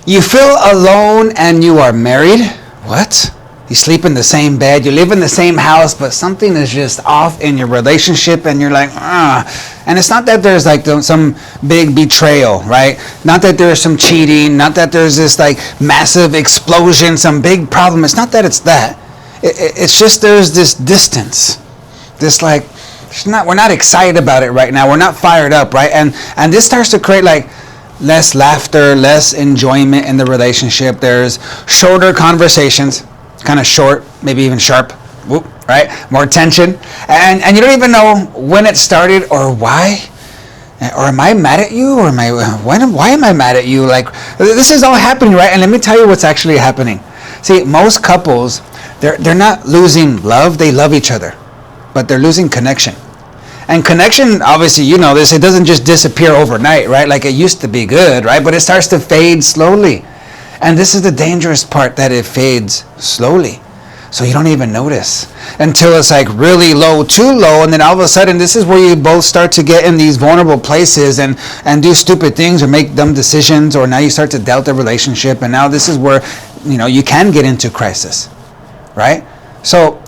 You feel alone and you are married. What? You sleep in the same bed, you live in the same house, but something is just off in your relationship, and you're like, ah. And it's not that there's like some big betrayal, right? Not that there's some cheating, not that there's this like massive explosion, some big problem. It's not that it's that. It's just there's this distance. This like, we're not excited about it right now. We're not fired up, right? And this starts to create like less laughter, less enjoyment in the relationship. There's shorter conversations. Kind of short, maybe even sharp, whoop, right? More tension, and you don't even know when it started or why, or am I mad at you, or why am I mad at you? Like, this is all happening, right? And let me tell you what's actually happening. See, most couples, they're not losing love; they love each other, but they're losing connection. And connection, obviously, you know this, it doesn't just disappear overnight, right? Like it used to be good, right? But it starts to fade slowly. And this is the dangerous part, that it fades slowly. So you don't even notice until it's like really low, too low. And then all of a sudden, this is where you both start to get in these vulnerable places and do stupid things or make dumb decisions. Or now you start to doubt the relationship. And now this is where, you can get into crisis, right? So,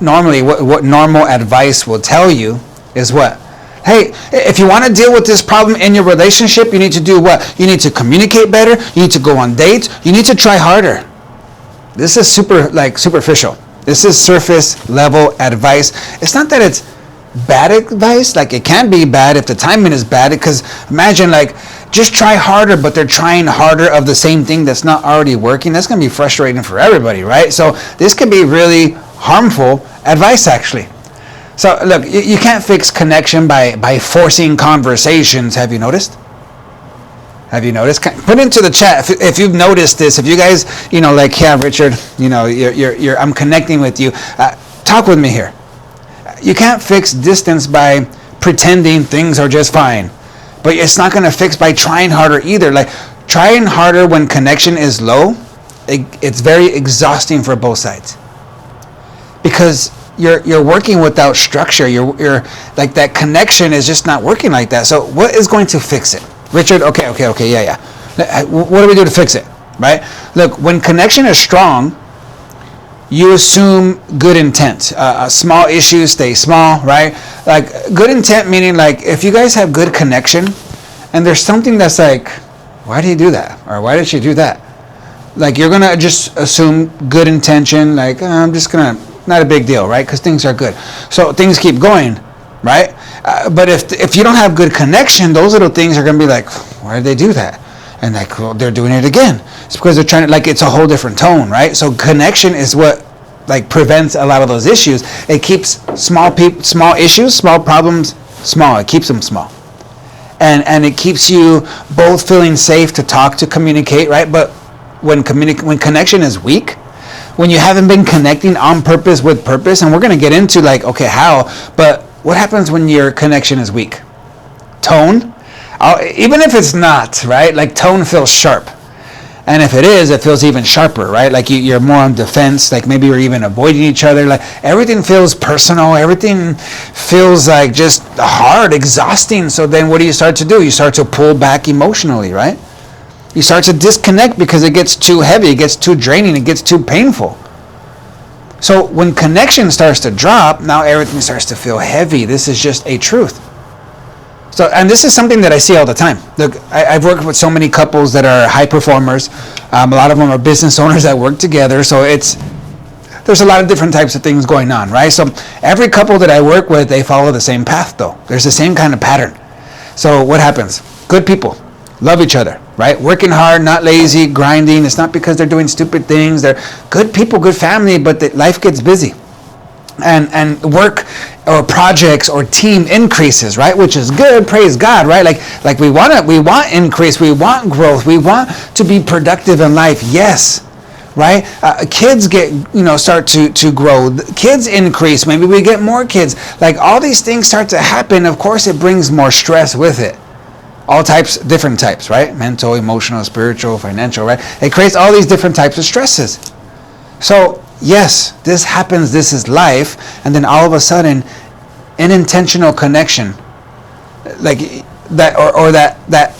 normally what normal advice will tell you is what? Hey, if you want to deal with this problem in your relationship, you need to do what? You need to communicate better. You need to go on dates. You need to try harder. This is superficial. This is surface level advice. It's not that it's bad advice. Like, it can be bad if the timing is bad. Because imagine, like, just try harder, but they're trying harder of the same thing that's not already working. That's going to be frustrating for everybody, right? So this can be really harmful advice, actually. So look, you can't fix connection by forcing conversations. Have you noticed? Put it into the chat if you've noticed this. If you guys, yeah, Richard, I'm connecting with you. Talk with me here. You can't fix distance by pretending things are just fine, but it's not going to fix by trying harder either. Like, trying harder when connection is low, it's very exhausting for both sides, because you're working without structure. You're like, that connection is just not working like that. So what is going to fix it? Richard, okay, yeah. What do we do to fix it, right? Look, when connection is strong, you assume good intent. Small issues stay small, right? Like, good intent meaning, like, if you guys have good connection and there's something that's like, why did he do that? Or why did she do that? Like, you're going to just assume good intention, like, I'm just going to, not a big deal, right? Because things are good. So things keep going, right? But if you don't have good connection, those little things are going to be like, why did they do that? And like, well, they're doing it again. It's because they're trying to, like, it's a whole different tone, right? So connection is what, like, prevents a lot of those issues. It keeps small issues, small problems small. It keeps them small. And it keeps you both feeling safe to talk, to communicate, right? But when connection is weak, when you haven't been connecting on purpose with purpose, and we're going to get into, like, okay, how, but what happens when your connection is weak? Tone, even if it's not, right? Like, tone feels sharp. And if it is, it feels even sharper, right? Like, you're more on defense, like maybe you're even avoiding each other. Like, everything feels personal. Everything feels like just hard, exhausting. So then what do you start to do? You start to pull back emotionally, right? You start to disconnect because it gets too heavy, it gets too draining, it gets too painful. So when connection starts to drop, now everything starts to feel heavy. This is just a truth. So, and this is something that I see all the time. Look, I've worked with so many couples that are high performers. A lot of them are business owners that work together. So there's a lot of different types of things going on, right? So every couple that I work with, they follow the same path, though. There's the same kind of pattern. So what happens? Good people love each other, right? Working hard, not lazy, grinding. It's not because they're doing stupid things. They're good people, good family, but life gets busy. And work or projects or team increases, right? Which is good, praise God, right? Like we want increase, we want growth, we want to be productive in life, yes, right? Kids start to grow, kids increase, maybe we get more kids. Like, all these things start to happen. Of course, it brings more stress with it. All types, different types, right? Mental, emotional, spiritual, financial, right? It creates all these different types of stresses. So, yes, this happens, this is life, and then all of a sudden, an intentional connection, like that, or that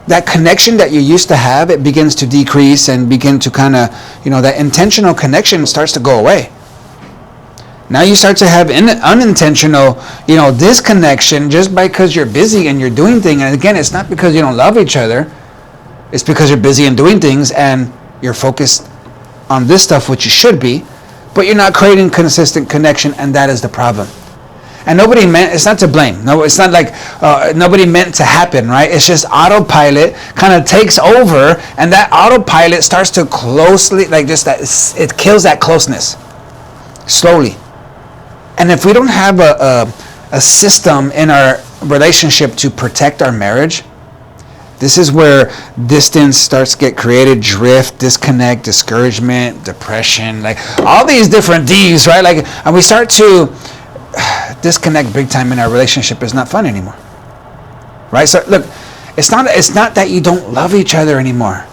that connection that you used to have, it begins to decrease and begin to kind of, that intentional connection starts to go away. Now you start to have unintentional, disconnection just because you're busy and you're doing things. And again, it's not because you don't love each other. It's because you're busy and doing things and you're focused on this stuff, which you should be, but you're not creating consistent connection, and that is the problem. And nobody meant, it's not to blame. No, it's not like nobody meant to happen, right? It's just autopilot kind of takes over, and that autopilot starts to closely, like just that, it kills that closeness slowly. And if we don't have a system in our relationship to protect our marriage, this is where distance starts to get created, drift, disconnect, discouragement, depression, like all these different D's, right? Like, and we start to disconnect big time in our relationship. Is not fun anymore, right? So look, it's not that you don't love each other anymore.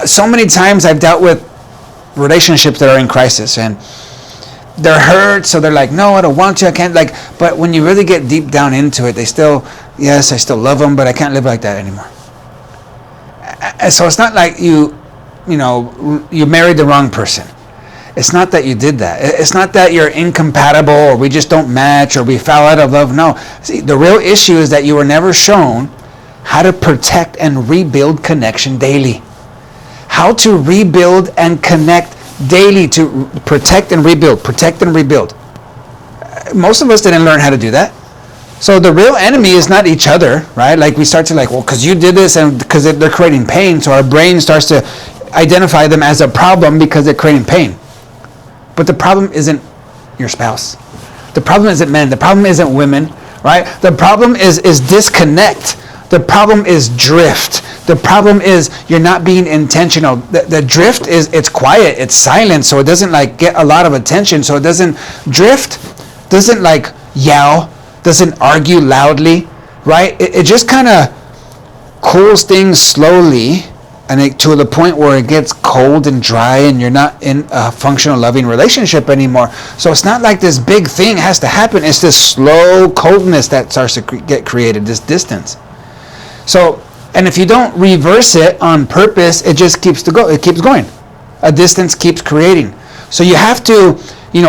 So many times I've dealt with relationships that are in crisis, and they're hurt, so they're like, no, I don't want to, I can't, like, but when you really get deep down into it, they still, yes, I still love them, but I can't live like that anymore. And so it's not like you married the wrong person. It's not that you did that. It's not that you're incompatible, or we just don't match, or we fell out of love. No. See, the real issue is that you were never shown how to protect and rebuild connection daily. How to rebuild and connect daily, to protect and rebuild. Most of us didn't learn how to do that. So the real enemy is not each other, right? Like we start to well, because you did this and because they're creating pain, so our brain starts to identify them as a problem because they're creating pain. But the problem isn't your spouse. The problem isn't men. The problem isn't women, right? The problem is disconnect. The problem is drift. The problem is you're not being intentional. The drift is, it's quiet, it's silent, so it doesn't get a lot of attention. So it doesn't drift, doesn't yell, doesn't argue loudly, right? It just kind of cools things slowly, and to the point where it gets cold and dry, and you're not in a functional, loving relationship anymore. So it's not like this big thing has to happen. It's this slow coldness that starts to get created, this distance. So, and if you don't reverse it on purpose, it just keeps going. A distance keeps creating. So you have to,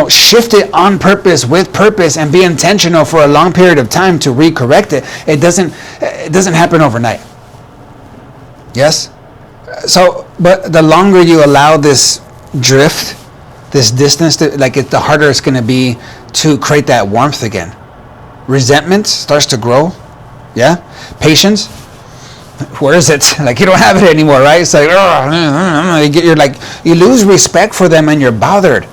shift it on purpose, with purpose, and be intentional for a long period of time to recorrect it. It doesn't happen overnight. Yes? So, but the longer you allow this drift, this distance, the harder it's going to be to create that warmth again. Resentment starts to grow. Yeah? Patience. Where is it? You don't have it anymore, right? It's you lose respect for them and you're bothered.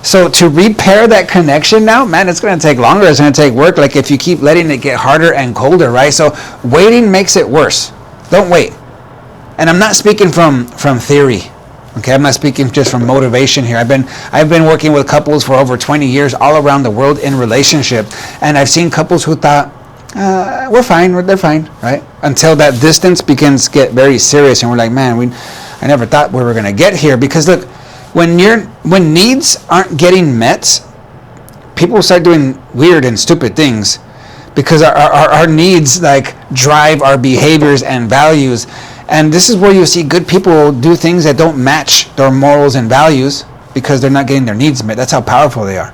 So to repair that connection now, man, it's going to take longer. It's going to take work. If you keep letting it get harder and colder, right? So waiting makes it worse. Don't wait. And I'm not speaking from theory. Okay, I'm not speaking just from motivation here. I've been working with couples for over 20 years all around the world in relationship, and I've seen couples who thought, we're fine, they're fine, right? Until that distance begins to get very serious, and we're like, man, I never thought we were going to get here. Because look, when needs aren't getting met, people start doing weird and stupid things, because our needs drive our behaviors and values. And this is where you see good people do things that don't match their morals and values because they're not getting their needs met. That's how powerful they are.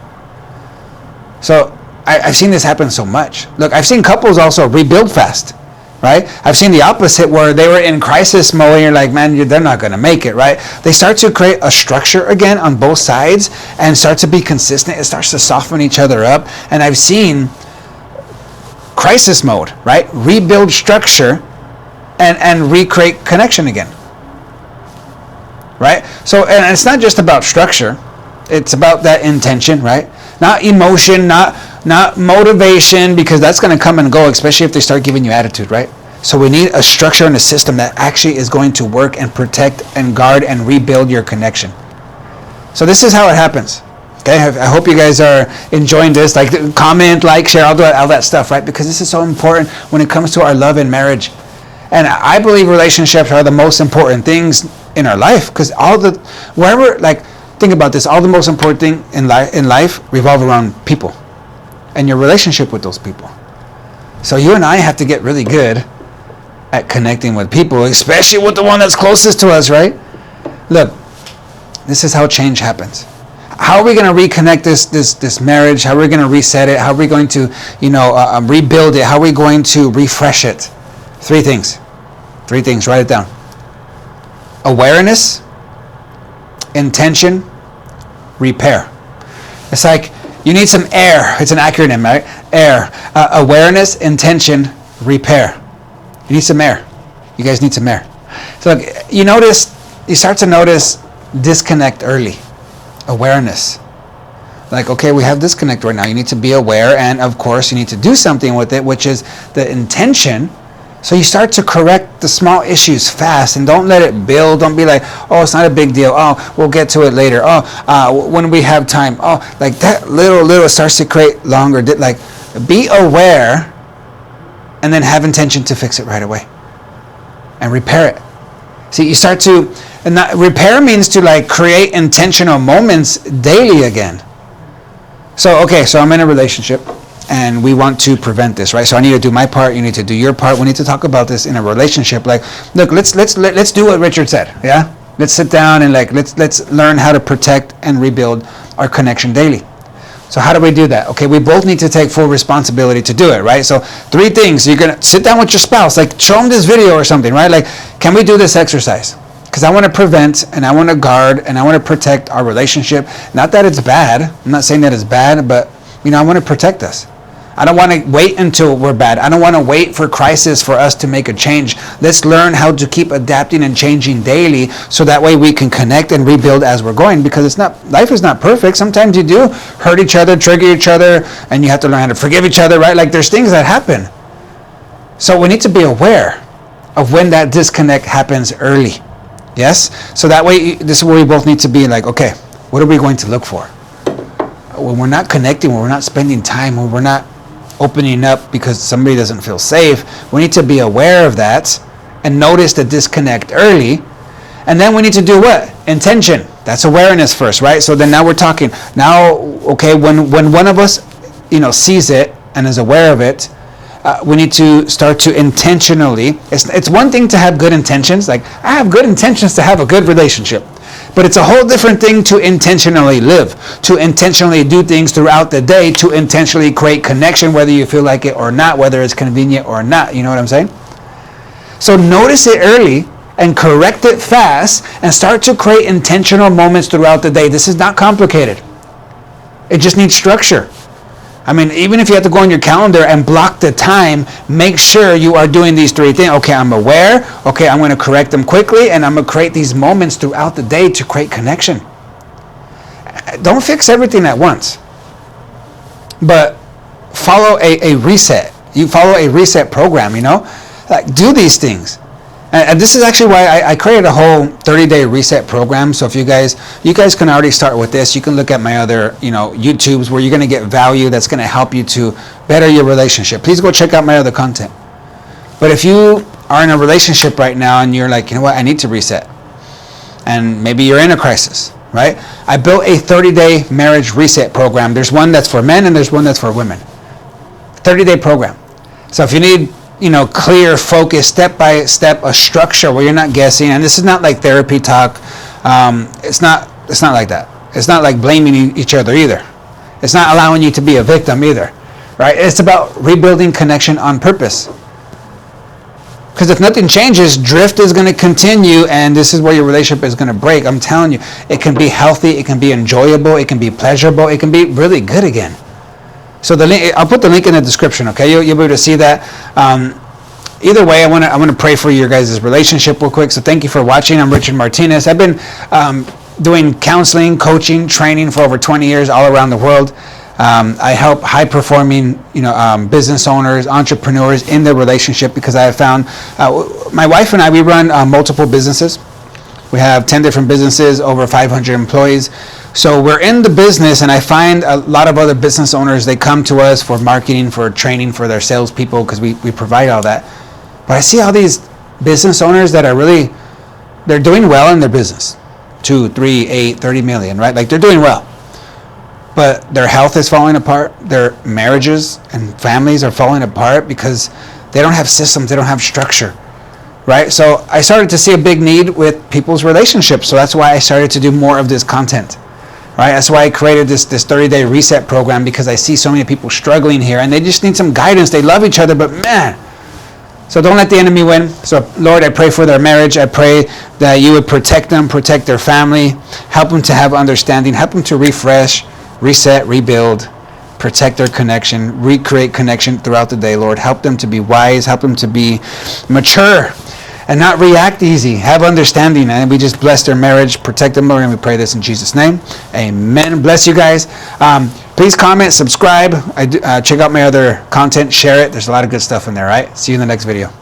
So I've seen this happen so much. Look, I've seen couples also rebuild fast, right? I've seen the opposite, where they were in crisis mode and you're like, man, they're not going to make it, right? They start to create a structure again on both sides and start to be consistent. It starts to soften each other up. And I've seen crisis mode, right? Rebuild structure and recreate connection again, right? So, and it's not just about structure. It's about that intention, right? Not emotion, not motivation, because that's going to come and go, especially if they start giving you attitude, right? So we need a structure and a system that actually is going to work and protect and guard and rebuild your connection. So this is how it happens. Okay, I hope you guys are enjoying this. Comment, share, all that stuff, right? Because this is so important when it comes to our love and marriage. And I believe relationships are the most important things in our life, because think about this, all the most important thing in life revolve around people and your relationship with those people. So you and I have to get really good at connecting with people, especially with the one that's closest to us, right? Look, this is how change happens. How are we going to reconnect this marriage? How are we going to reset it? How are we going to, rebuild it? How are we going to refresh it? Three things. Write it down. Awareness, intention, repair. It's like you need some air. It's an acronym, right? AIR. Awareness, intention, repair. You need some air. You guys need some air. So look, you start to notice disconnect early. Awareness. Like, okay, we have disconnect right now. You need to be aware, and of course you need to do something with it, which is the intention. So you start to correct the small issues fast, and don't let it build. Don't be like, oh, it's not a big deal. Oh, we'll get to it later. Oh, when we have time. Oh, like that little starts to create longer. Like, be aware, and then have intention to fix it right away, and repair it. See, you start to, and that repair means to like create intentional moments daily again. So, okay, so I'm in a relationship, and we want to prevent this, right? So I need to do my part. You need to do your part. We need to talk about this in a relationship. Like, look, let's do what Richard said. Yeah, let's sit down and like let's learn how to protect and rebuild our connection daily. So how do we do that? Okay, we both need to take full responsibility to do it, right? So 3 things. You're gonna sit down with your spouse, like show them this video or something, right? Like, can we do this exercise? Because I want to prevent, and I want to guard, and I want to protect our relationship. Not that it's bad. I'm not saying that it's bad, but I want to protect us. I don't want to wait until we're bad. I don't want to wait for crisis for us to make a change. Let's learn how to keep adapting and changing daily, so that way we can connect and rebuild as we're going. Because life is not perfect. Sometimes you do hurt each other, trigger each other, and you have to learn how to forgive each other, right? Like, there's things that happen. So we need to be aware of when that disconnect happens early. Yes? So that way, this is where we both need to be like, okay, what are we going to look for? When we're not connecting, when we're not spending time, when we're not opening up because somebody doesn't feel safe, we need to be aware of that and notice the disconnect early. And then we need to do what? Intention. That's awareness first, right? So then now we're talking. Now, okay, when one of us, sees it and is aware of it, we need to start to intentionally. It's one thing to have good intentions. Like, I have good intentions to have a good relationship. But it's a whole different thing to intentionally live, to intentionally do things throughout the day, to intentionally create connection, whether you feel like it or not, whether it's convenient or not. You know what I'm saying? So notice it early and correct it fast, and start to create intentional moments throughout the day. This is not complicated. It just needs structure. I mean, even if you have to go on your calendar and block the time, make sure you are doing these 3 things. Okay, I'm aware. Okay, I'm going to correct them quickly, and I'm going to create these moments throughout the day to create connection. Don't fix everything at once, but follow a reset. You follow a reset program, like, do these things. And this is actually why I created a whole 30-day reset program. So if you guys can already start with this. You can look at my other, YouTubes, where you're going to get value that's going to help you to better your relationship. Please go check out my other content. But if you are in a relationship right now and you're like, you know what, I need to reset, and maybe you're in a crisis, right? I built a 30-day marriage reset program. There's one that's for men and there's one that's for women. 30-day program. So if you need clear, focus, step-by-step, a structure where you're not guessing. And this is not like therapy talk. It's not like that. It's not like blaming each other either. It's not allowing you to be a victim either, right? It's about rebuilding connection on purpose. Because if nothing changes, drift is going to continue, and this is where your relationship is going to break. I'm telling you, it can be healthy, it can be enjoyable, it can be pleasurable, it can be really good again. So the link, I'll put the link in the description. Okay, you'll be able to see that. Either way, I want to pray for your guys' relationship real quick. So thank you for watching. I'm Richard Martinez. I've been doing counseling, coaching, training for over 20 years all around the world. I help high-performing, business owners, entrepreneurs in their relationship, because I have found my wife and I, we run multiple businesses. We have 10 different businesses, over 500 employees. So we're in the business, and I find a lot of other business owners, they come to us for marketing, for training, for their salespeople, because we provide all that. But I see all these business owners that are really, they're doing well in their business. 2, 3, 8, 30 million, right? Like, they're doing well. But their health is falling apart. Their marriages and families are falling apart because they don't have systems. They don't have structure. right? So I started to see a big need with people's relationships. So that's why I started to do more of this content, right? That's why I created this 30-day reset program, because I see so many people struggling here and they just need some guidance. They love each other, but man. So don't let the enemy win. So Lord, I pray for their marriage. I pray that you would protect them, protect their family, help them to have understanding, help them to refresh, reset, rebuild, protect their connection, recreate connection throughout the day, Lord. Help them to be wise, help them to be mature and not react easy, have understanding. And we just bless their marriage, protect them, Lord, and we pray this in Jesus' name. Amen. Bless you guys. Please comment, subscribe. Check out my other content, share it. There's a lot of good stuff in there, all right? See you in the next video.